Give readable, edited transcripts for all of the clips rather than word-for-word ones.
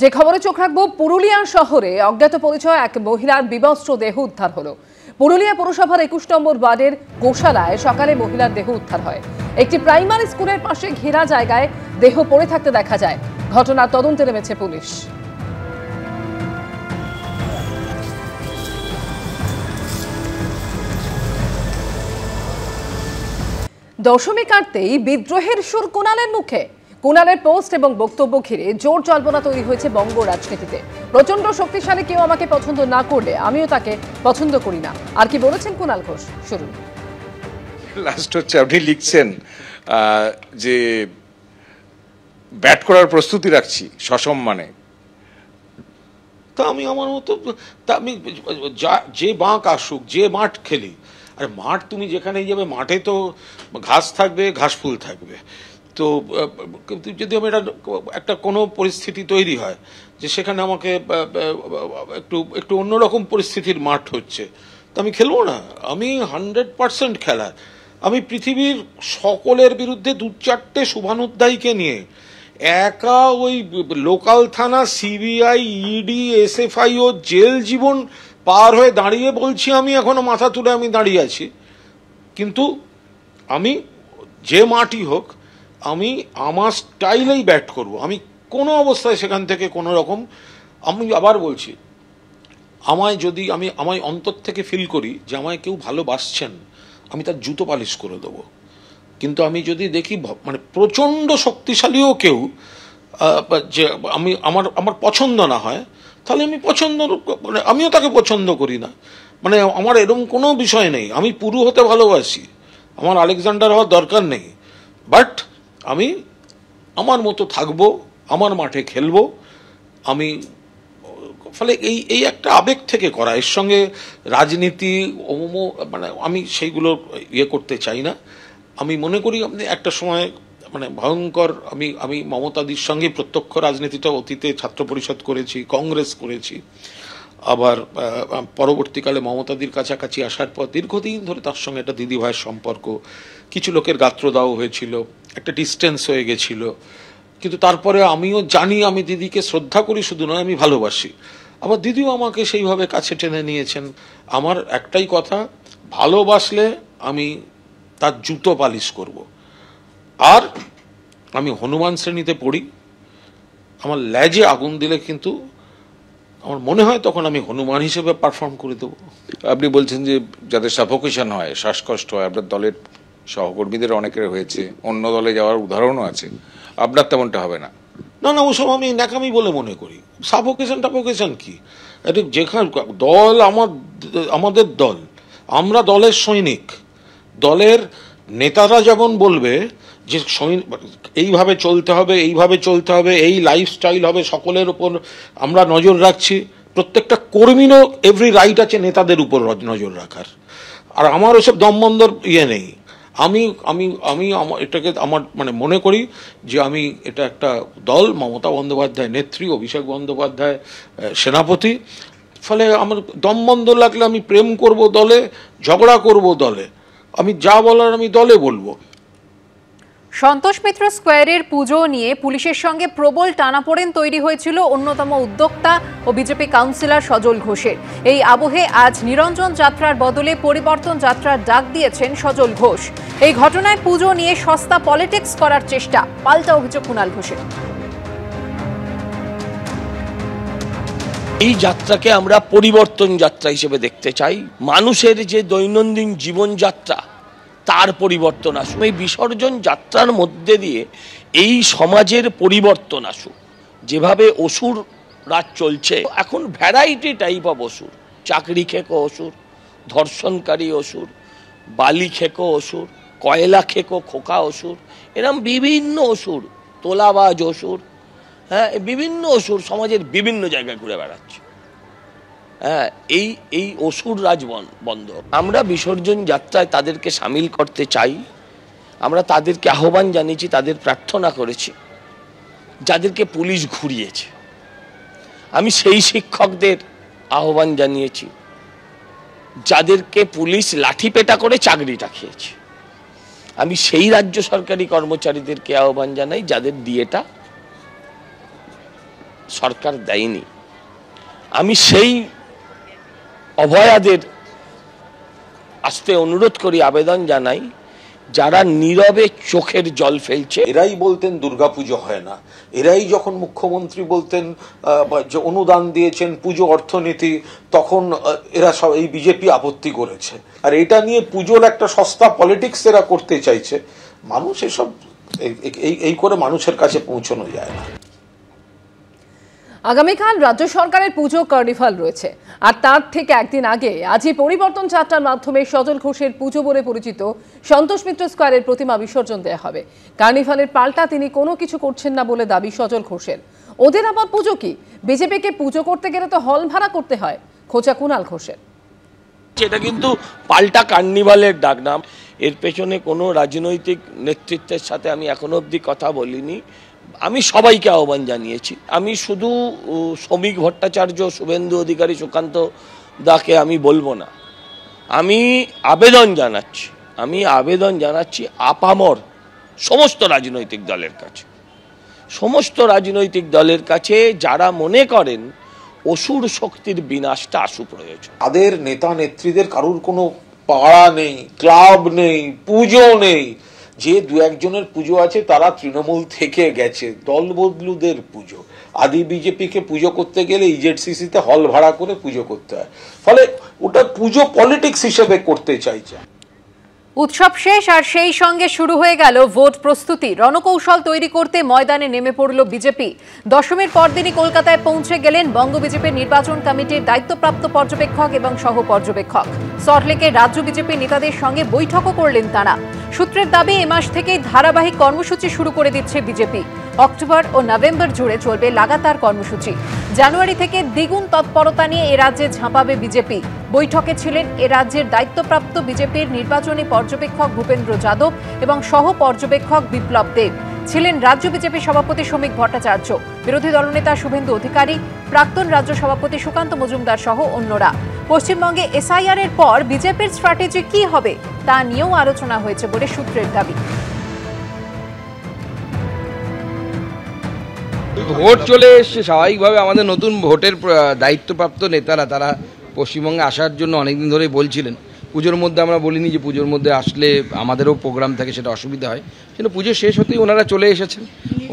যে খবরে চোখ রাখবো, পুরুলিয়া শহরে অজ্ঞাত পরিচয় এক মহিলার বিবস্ত্র দেহ উদ্ধার হলো। পুরুলিয়া পৌরসভার 21 নম্বর ওয়ার্ডের গোশালায় সকালে মহিলার দেহ উদ্ধার হয়। একটি প্রাইমারি স্কুলের পাশে ঘেরা জায়গায় দেহ পড়ে থাকতে দেখা যায়। ঘটনার তদন্তে নেমেছে পুলিশ। দশমী কাটতেই বিদ্রোহের সুর কুণালের মুখে। কুণালের পোস্ট এবং বক্তব্য ঘিরে জোর জল্পনা তৈরি হয়েছে বঙ্গ রাজনীতিতে। প্রচন্ড শক্তিশালী কেউ আমাকে পছন্দ না করলে আমিও তাকে পছন্দ করি না। আর কি বলেছেন কুণাল ঘোষ, শুনুন। লাস্ট হচ্ছে আপনি লিখছেন যে ব্যাট করার প্রস্তুতি রাখছি সসম্মানে। তা আমি আমার মতো আমি যে বাঁক আসুক, যে মাঠ খেলি, আর মাঠ তুমি যেখানেই যাবে মাঠে তো ঘাস থাকবে, ঘাস ফুল থাকবে। তো যদি আমি একটা কোনো পরিস্থিতি তৈরি হয় যে সেখানে আমাকে একটু অন্যরকম পরিস্থিতির মাঠ হচ্ছে, তো আমি খেলবো না। আমি 100% খেলার। আমি পৃথিবীর সকলের বিরুদ্ধে 2-4টে শুভানুধ্যায়ীকে নিয়ে একা ওই লোকাল থানা, সিবিআই, ইডি, এসএফআই ও জেল জীবন পার হয়ে দাঁড়িয়ে বলছি আমি এখনো মাথা তুলে আমি দাঁড়িয়ে আছি। কিন্তু আমি যে মাঠই হোক আমি আমার স্টাইলেই ব্যাট করব। আমি কোনো অবস্থায় সেখান থেকে কোনো রকম, আমি আবার বলছি, আমায় অন্তর থেকে ফিল করি যে আমায় কেউ ভালোবাসছেন, আমি তার জুতো পালিশ করে দেবো। কিন্তু আমি যদি দেখি মানে প্রচণ্ড শক্তিশালীও কেউ যে আমার পছন্দ না হয়, তাহলে আমি মানে আমিও তাকে পছন্দ করি না। মানে আমার এরকম কোনো বিষয় নেই। আমি পুরু হতে ভালোবাসি, আমার আলেকজান্ডার হওয়ার দরকার নেই। বাট আমি আমার মতো থাকবো, আমার মাঠে খেলবো। আমি ফলে এই একটা আবেগ থেকে করা, এর সঙ্গে রাজনীতি মানে আমি সেইগুলো করতে চাই না। আমি মনে করি আপনি একটা সময় মানে ভয়ঙ্কর, আমি মমতাদির সঙ্গে প্রত্যক্ষ রাজনীতিটা অতীতে ছাত্র পরিষদ করেছি, কংগ্রেস করেছি। আবার পরবর্তীকালে মমতাদির কাছাকাছি আসার পর দীর্ঘদিন ধরে তার সঙ্গে একটা দিদি ভাইয়ের সম্পর্ক, কিছু লোকের গাত্রদাহ হয়েছিল, একটা ডিস্টেন্স হয়ে গেছিল। কিন্তু তারপরে আমিও জানি আমি দিদিকে শ্রদ্ধা করি, শুধু নয় আমি ভালোবাসি। আবার দিদিও আমাকে সেইভাবে কাছে টেনে নিয়েছেন। আমার একটাই কথা, ভালোবাসলে আমি তার জুতো পালিশ করব। আর আমি হনুমান শ্রেণীতে পড়ি। আমার লেজে আগুন দিলে কিন্তু আমার মনে হয় তখন আমি হনুমান হিসেবে পারফর্ম করে দেবো। আপনি বলছেন যে যাদের সাফোকেশন হয়, শ্বাসকষ্ট হয়, আপনার দলের সহকর্মীদের অনেকের হয়েছে, অন্য দলে যাওয়ার উদাহরণও আছে, আপনার তেমনটা হবে না? না না, ওসব আমি ন্যাকামি বলে মনে করি। সাফোকেশন কি? এটা যেখানে দল আমাদের দল, আমরা দলের সৈনিক। দলের নেতারা যেমন বলবে যে এইভাবে চলতে হবে, এইভাবে চলতে হবে, এই লাইফস্টাইল হবে, সকলের উপর আমরা নজর রাখছি। প্রত্যেকটা কর্মীরও এভরি রাইট আছে নেতাদের উপর নজর রাখার। আর আমার ওসব দমবন্ধর নেই। আমি এটাকে আমার মানে মনে করি যে আমি এটা একটা দল, মমতা বন্দ্যোপাধ্যায় নেত্রী, অভিষেক বন্দ্যোপাধ্যায় সেনাপতি। ফলে আমার দমবন্ধ লাগলে আমি প্রেম করব দলে, ঝগড়া করব দলে, আমি যা বলার আমি দলে বলবো। সন্তোষ মিত্র স্কোয়ারের পুজো নিয়ে পুলিশের সঙ্গে প্রবল টানাপোড়েন তৈরি হয়েছিল অন্যতম উদ্যোক্তা ও বিজেপি কাউন্সিলর সজল ঘোষের। এই আবহে আজ নিরঞ্জন যাত্রার বদলে পরিবর্তন যাত্রার ডাক দিয়েছেন সজল ঘোষ। এই ঘটনায় পুজো নিয়ে সস্তা পলিটিক্স করার চেষ্টা, পাল্টা অভিযোগ কুণাল ঘোষের। এই যাত্রাকে আমরা পরিবর্তন যাত্রা হিসেবে দেখতে চাই। মানুষের যে দৈনন্দিন জীবনযাত্রা তার পরিবর্তন আসুক। এই বিসর্জন যাত্রার মধ্যে দিয়ে এই সমাজের পরিবর্তন আসুক। যেভাবে অসুর রাজ চলছে এখন, ভ্যারাইটি টাইপ অফ অসুর, চাকরি খেকো অসুর, ধর্ষণকারী অসুর, বালি খেকো অসুর, কয়লা খেকো খোকা অসুর, এরম বিভিন্ন অসুর, তোলাবাজ অসুর, হ্যাঁ, বিভিন্ন অসুর সমাজের বিভিন্ন জায়গায় ঘুরে বেড়াচ্ছে। হ্যাঁ, এই অসুর রাজ বন্ধ। আমরা বিসর্জন যাত্রায় তাদেরকে সামিল করতে চাই। আমরা তাদেরকে আহ্বান জানিয়েছি, তাদের প্রার্থনা করেছি যাদেরকে পুলিশ ঘুরিয়েছে। আমি সেই শিক্ষকদের আহ্বান জানিয়েছি যাদেরকে পুলিশ লাঠিপেটা করে চাকরিটা খেয়েছে। আমি সেই রাজ্য সরকারি কর্মচারীদেরকে আহ্বান জানাই যাদের ডিএটা সরকার দেয়নি। আমি সেই অভয়াদের আসতে অনুরোধ করি, আবেদন জানাই, যারা নীরবে চোখের জল ফেলছে। এরাই বলতেন দুর্গাপুজো হয় না, এরাই যখন মুখ্যমন্ত্রী বলতেন যে অনুদান দিয়েছেন পুজো অর্থনীতি, তখন এরা সব এই বিজেপি আপত্তি করেছে। আর এটা নিয়ে পুজোর একটা সস্তা পলিটিক্স এরা করতে চাইছে। মানুষ এসব এই করে মানুষের কাছে পৌঁছানো যায় না। আগামীকাল রাজ্য সরকারের পুজো কার্নিভাল রয়েছে, আর তার থেকে একদিন আগে আজই পরিবর্তন যাত্রার মাধ্যমে সজল ঘোষের পুজো বলে পরিচিত সন্তোষ মিত্র স্কয়ারের প্রতিমা বিসর্জন দেওয়া হবে। কার্নিভালের পাল্টা তিনি কোনো কিছু করছেন না বলে দাবি সজল ঘোষের। ওদের আবার পুজো কি? বিজেপিকে পুজো করতে গেলে তো হল ভাড়া করতে হয়, খোঁচা কুণাল ঘোষের। এটা কিন্তু পাল্টা কার্নিভালের ডাকনাম। এর পেছনে কোনো রাজনৈতিক নেতৃত্বের সাথে আমি এখনো অবধি কথা বলিনি। আমি সবাইকে আহ্বান জানিয়েছি। আমি শুধু শ্রমিক ভট্টাচার্য, শুভেন্দু অধিকারী, সুকান্ত দাকে আমি বলবো না, আমি আবেদন জানাচ্ছি আপামর সমস্ত রাজনৈতিক দলের কাছে, যারা মনে করেন অসুর শক্তির বিনাশটা আশু প্রয়োজন। তাদের নেতা নেত্রীদের কারুর কোনো পাড়া নেই, ক্লাব নেই, পুজো নেই। যে দু একজনের পুজো আছে তারা তৃণমূল থেকে গেছে, দল বদলুদের পুজো। আদি বিজেপিকে পুজো করতে গেলে ইজেডসিসিতে হল ভাড়া করে পুজো করতে হয়, ফলে ওটা পুজো পলিটিক্স হিসেবে করতে চাইছে। উৎসব শেষ, আর সেই সঙ্গে শুরু হয়ে গেল ভোট প্রস্তুতি। রণকৌশল তৈরি করতে ময়দানে নেমে পড়ল বিজেপি। দশমীর পরদিনই কলকাতায় পৌঁছে গেলেন বঙ্গ বিজেপির নির্বাচন কমিটির দায়িত্বপ্রাপ্ত পর্যবেক্ষক এবং সহ পর্যবেক্ষক। সল্টলেকে রাজ্য বিজেপি নেতাদের সঙ্গে বৈঠকও করলেন তারা। সূত্রের দাবি, এ মাস থেকেই ধারাবাহিক কর্মসূচি শুরু করে দিচ্ছে বিজেপি। অক্টোবর ও নভেম্বর জুড়ে চলবে লাগাতার কর্মসূচি। জানুয়ারি থেকে দ্বিগুণ তৎপরতা নিয়ে এ রাজ্যে ঝাঁপাবে বিজেপি। বৈঠকে ছিলেন এ রাজ্যের দায়িত্বপ্রাপ্ত বিজেপির নির্বাচনী পর্যবেক্ষক ভূপেন্দ্র যাদব এবং সহ পর্যবেক্ষক বিপ্লব দেব। ছিলেন রাজ্য বিজেপি সভাপতি শ্রমিক ভট্টাচার্য, বিরোধী দলনেতা শুভেন্দু অধিকারী, প্রাক্তন রাজ্য সভাপতি সুকান্ত মজুমদার সহ অন্যরা। পশ্চিমবঙ্গে এসআইআর এর পর বিজেপির স্ট্র্যাটেজি কি হবে তা নিয়েও আলোচনা হয়েছে বলে সূত্রের দাবি। ভোট চলে এসছে, স্বাভাবিকভাবে আমাদের নতুন ভোটের দায়িত্বপ্রাপ্ত নেতারা তারা পশ্চিমবঙ্গে আসার জন্য অনেকদিন ধরেই বলছিলেন। পুজোর মধ্যে আমরা বলিনি যে পুজোর মধ্যে আসলে আমাদেরও প্রোগ্রাম থাকে, সেটা অসুবিধা হয়, কিন্তু পুজো শেষ হতেই ওনারা চলে এসেছেন।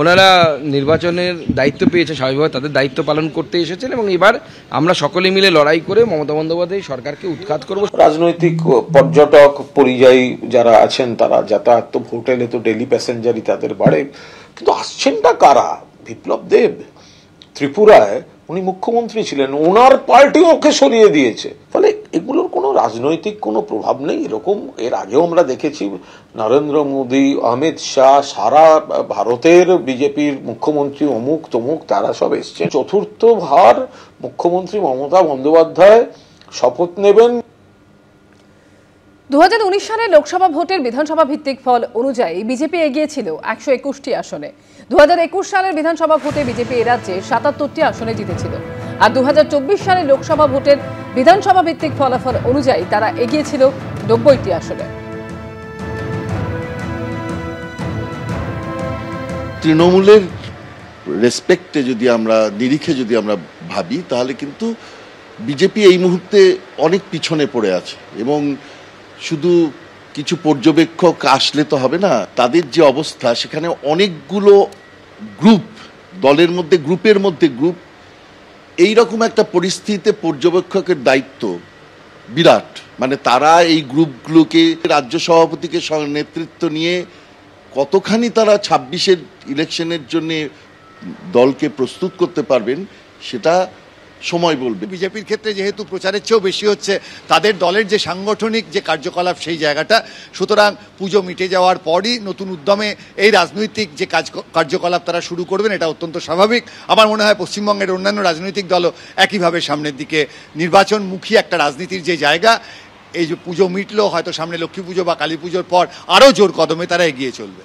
ওনারা নির্বাচনের দায়িত্ব পেয়েছে, স্বাভাবিকভাবে তাদের দায়িত্ব পালন করতে এসেছেন, এবং এবার আমরা সকলে মিলে লড়াই করে মমতা বন্দ্যোপাধ্যায় সরকারকে উৎখাত করব। রাজনৈতিক পর্যটক পরিযায়ী যারা আছেন তারা যাতায়াত তো ভোট এলে তো ডেলি প্যাসেঞ্জারই তাদের বাড়ে, কিন্তু আসছেনটা কারা? বিপ্লব দেব ত্রিপুরায় উনি মুখ্যমন্ত্রী ছিলেন, ওনার পার্টি ওকে সরিয়ে দিয়েছে, ফলে এগুলোর কোনো রাজনৈতিক কোনো প্রভাব নেই। এরকম এর আগেও আমরা দেখেছি, নরেন্দ্র মোদী, অমিত শাহ, সারা ভারতের বিজেপির মুখ্যমন্ত্রী অমুক তমুক তারা সব এসছেন। চতুর্থ ভার মুখ্যমন্ত্রী মমতা বন্দ্যোপাধ্যায় শপথ নেবেন। 2019 সালের লোকসভা ভোটের বিধানসভা ভিত্তিক ফল অনুযায়ী বিজেপি এগিয়ে ছিল 121টি আসনে। 2021 সালের বিধানসভা ভোটে বিজেপি এ রাজ্যে 77টি আসনে জিতেছিল, আর 2024 সালের লোকসভা ভোটের বিধানসভা ভিত্তিক ফলাফল অনুযায়ী তারা এগিয়ে ছিল 90টি আসনে। তৃণমূলের রেসপেক্টে যদি আমরা নিরিখে যদি আমরা ভাবি, তাহলে কিন্তু বিজেপি এই মুহূর্তে অনেক পিছনে পড়ে আছে, এবং শুধু কিছু পর্যবেক্ষক আসলে তো হবে না। তাদের যে অবস্থা, সেখানে অনেকগুলো গ্রুপ, দলের মধ্যে গ্রুপের মধ্যে গ্রুপ, এইরকম একটা পরিস্থিতিতে পর্যবেক্ষকের দায়িত্ব বিরাট। মানে তারা এই গ্রুপগুলোকে, রাজ্য সভাপতিকে নেতৃত্ব নিয়ে কতখানি তারা 26-এর ইলেকশনের জন্য দলকে প্রস্তুত করতে পারবেন সেটা সময় বলবে। বিজেপির ক্ষেত্রে যেহেতু প্রচারের চেয়েও বেশি হচ্ছে তাদের দলের যে সাংগঠনিক যে কার্যকলাপ সেই জায়গাটা, সুতরাং পুজো মিটে যাওয়ার পরই নতুন উদ্যমে এই রাজনৈতিক যে কার্যকলাপ তারা শুরু করবেন, এটা অত্যন্ত স্বাভাবিক। আমার মনে হয় পশ্চিমবঙ্গের অন্যান্য রাজনৈতিক দলও একইভাবে সামনের দিকে নির্বাচনমুখী একটা রাজনীতির যে জায়গা, এই যে পুজো মিটলো, হয়তো সামনে লক্ষ্মী পুজো বা কালী পুজোর পর আরও জোর কদমে তারা এগিয়ে চলবে।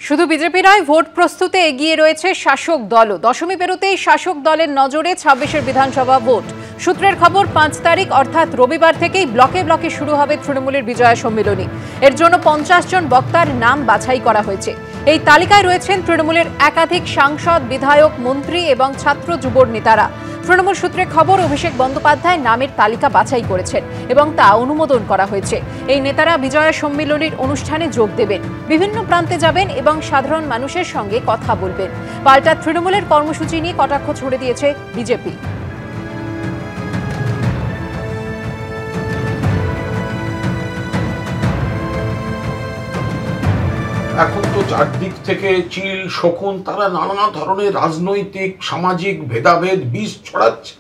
শুধু বিজেপি নয়, ভোট প্রস্তুতে এগিয়ে রয়েছে শাসক দলও। দশমী পেরোতেই শাসক দলের নজরে 26-এর বিধানসভা ভোট। সূত্রের খবর, 5 তারিখ অর্থাৎ রবিবার থেকেই ব্লকে ব্লকে শুরু হবে তৃণমূলের বিজয়া সম্মেলনী। এর জন্য 50 জন বক্তার নাম বাছাই করা হয়েছে। এই তালিকায় রয়েছেন তৃণমূলের একাধিক সাংসদ, বিধায়ক, মন্ত্রী এবং ছাত্র যুবর নেতারা। তৃণমূল সূত্রে খবর, অভিষেক বন্দ্যোপাধ্যায় নামের তালিকা বাছাই করেছেন এবং তা অনুমোদন করা হয়েছে। এই নেতারা বিজয়া সম্মিলনীর অনুষ্ঠানে যোগ দেবেন, বিভিন্ন প্রান্তে যাবেন এবং সাধারণ মানুষের সঙ্গে কথা বলবেন। পাল্টা তৃণমূলের কর্মসূচি নিয়ে কটাক্ষ ছড়ে দিয়েছে বিজেপি। এখন তো চারদিক থেকে চিল শকুন, তারা নানা ধরনের রাজনৈতিক সামাজিক ভেদাভেদ বীজ ছড়াচ্ছে।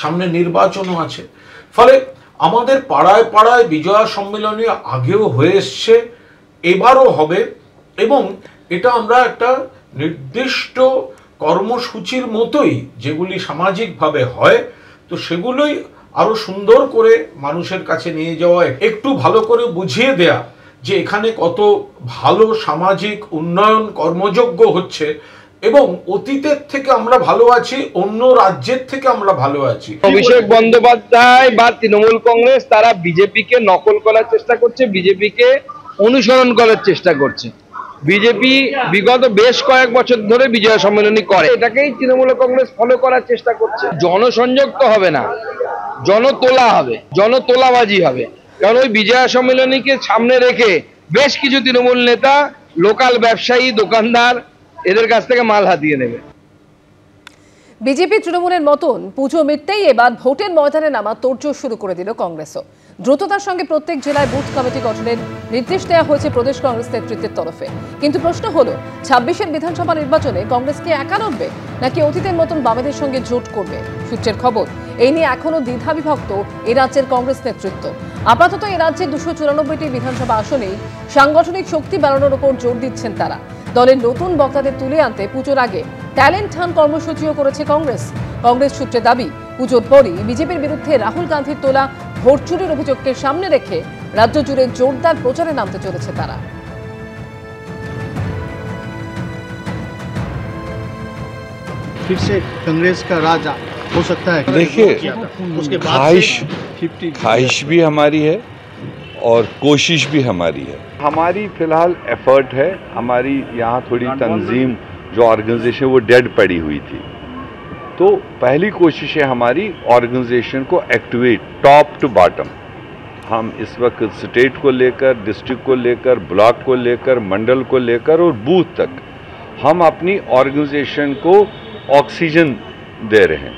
সামনে নির্বাচনও আছে, ফলে আমাদের পাড়ায় পাড়ায় বিজয়া সম্মেলনী আগেও হয়ে এসছে, এবারও হবে, এবং এটা আমরা একটা নির্দিষ্ট কর্মসূচির মতোই যেগুলি সামাজিকভাবে হয়, তো সেগুলোই আরো সুন্দর করে মানুষের কাছে নিয়ে যাওয়া, একটু ভালো করে বুঝিয়ে দেয়া যে এখানে কত ভালো সামাজিক উন্নয়ন কর্মযজ্ঞ হচ্ছে এবং অতীতের থেকে আমরা ভালো আছি, অন্য রাজ্যের থেকে আমরা ভালো আছি। অভিষেক বন্দ্যোপাধ্যায় বা তৃণমূল কংগ্রেস তারা বিজেপিকে নকল করার চেষ্টা করছে, বিজেপিকে অনুসরণ করার চেষ্টা করছে। বিজেপি বিগত বেশ কয়েক বছর ধরে বিজয়া সম্মেলনী করে, এটাকেই তৃণমূল কংগ্রেস ফলো করার চেষ্টা করছে। জনসংযোগ তো হবে না, জনতোলা হবে, জনতোলাবাজি হবে। কারণ ওই বিজয়া সম্মেলনীকে সামনে রেখে বেশ কিছু তৃণমূল নেতা লোকাল ব্যবসায়ী, দোকানদার এদের কাছ থেকে মাল হাতিয়ে নেবে। বিজেপি তৃণমূলের মতন পুজো মিটতেই এবার ভোটের ময়দানে নামা তোড়জোড় শুরু করে দিল কংগ্রেসও। দ্রুততার সঙ্গে প্রত্যেক জেলায় বুথ কমিটি গঠনের নির্দেশ দেওয়া হয়েছে প্রদেশ কংগ্রেস নেতৃত্বের তরফে। কিন্তু প্রশ্ন হলো, 26-এর বিধানসভা নির্বাচনে কংগ্রেস কি একা লড়বে নাকি অতীতের মতন বামেদের সঙ্গে জোট করবে? সূত্রের খবর, এই নিয়ে এখনো দ্বিধাবিভক্ত এ রাজ্যের কংগ্রেস নেতৃত্ব। আপাতত এ রাজ্যের 294টি বিধানসভা আসনেই সাংগঠনিক শক্তি বাড়ানোর উপর জোর দিচ্ছেন তারা। দলের নতুন বক্তাদের তুলে আনতে পুজোর আগে ট্যালেন্ট হান্ট কর্মসূচিও করেছে কংগ্রেস। কংগ্রেস সূত্রে দাবি, পুজোর পরই বিজেপির বিরুদ্ধে রাহুল গান্ধীর তোলা ভোট চুরির অভিযোগকে সামনে রেখে রাজ্য জুড়ে জোরদার প্রচারে নামতে চলেছে তারা। फिर से कांग्रेस का राज हो सकता है। देखिए, ख्वाहिश भी हमारी है और कोशिश भी हमारी है। हमारी फिलहाल एफर्ट है, हमारी यहाँ थोड़ी तंजीम जो ऑर्गेनाइजेशन वो डेड पड़ी हुई थी, तो पहली कोशिश है हमारी ऑर्गेनाइजेशन को एक्टिवेट टॉप टू बॉटम। हम इस वक्त स्टेट को लेकर, डिस्ट्रिक्ट को लेकर, ब्लॉक को लेकर, मंडल को लेकर और बूथ तक हम अपनी ऑर्गेनाइजेशन को অক্সিজেন দে রহে।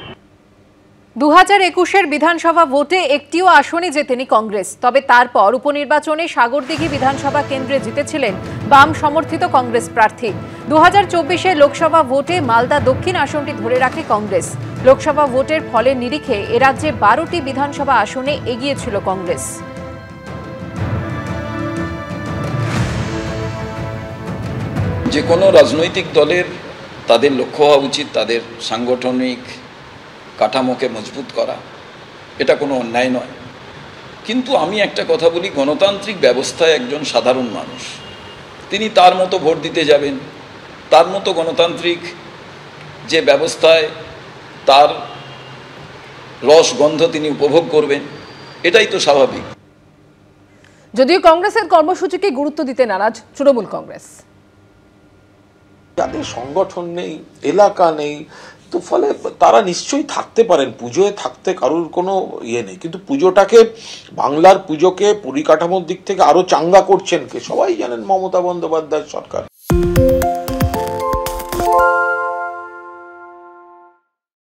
2021-এর বিধানসভা ভোটে একটিও আসনে জেতেনি কংগ্রেস। তবে তারপর উপনির্বাচনে সাগরদিঘি বিধানসভা কেন্দ্রে জিতেছিলেন বাম সমর্থিত কংগ্রেস প্রার্থী। 2024-এর লোকসভা ভোটে মালদা দক্ষিণ আসনটি ধরে রাখে কংগ্রেস। লোকসভা ভোটের ফলের নিরিখে এ রাজ্যে 12টি বিধানসভা আসনে এগিয়ে ছিল কংগ্রেস। যে কোনো রাজনৈতিক দলের তাদের লক্ষ্য হওয়া উচিত তাদের সাংগঠনিক কাঠামোকে মজবুত করা, এটা কোনো অন্যায় নয়। কিন্তু আমি একটা কথা বলি, গণতান্ত্রিক ব্যবস্থায় একজন সাধারণ মানুষ তিনি তার মতো ভোট দিতে যাবেন, তার মতো গণতান্ত্রিক যে ব্যবস্থায় তার রস গন্ধ তিনি উপভোগ করবেন, এটাই তো স্বাভাবিক। যদিও কংগ্রেসের কর্মসূচিকে গুরুত্ব দিতে নারাজ তৃণমূল কংগ্রেস। যাদের সংগঠন নেই, এলাকা নেই, তো ফলে তারা নিশ্চয়ই থাকতে পারেন, পুজোয় থাকতে কারোর কোনো ইয়ে নেই। কিন্তু পুজোটাকে, বাংলার পুজোকে পরিকাঠামোর দিক থেকে আরো চাঙ্গা করছেন কে? সবাই জানেন, মমতা বন্দ্যোপাধ্যায় সরকার।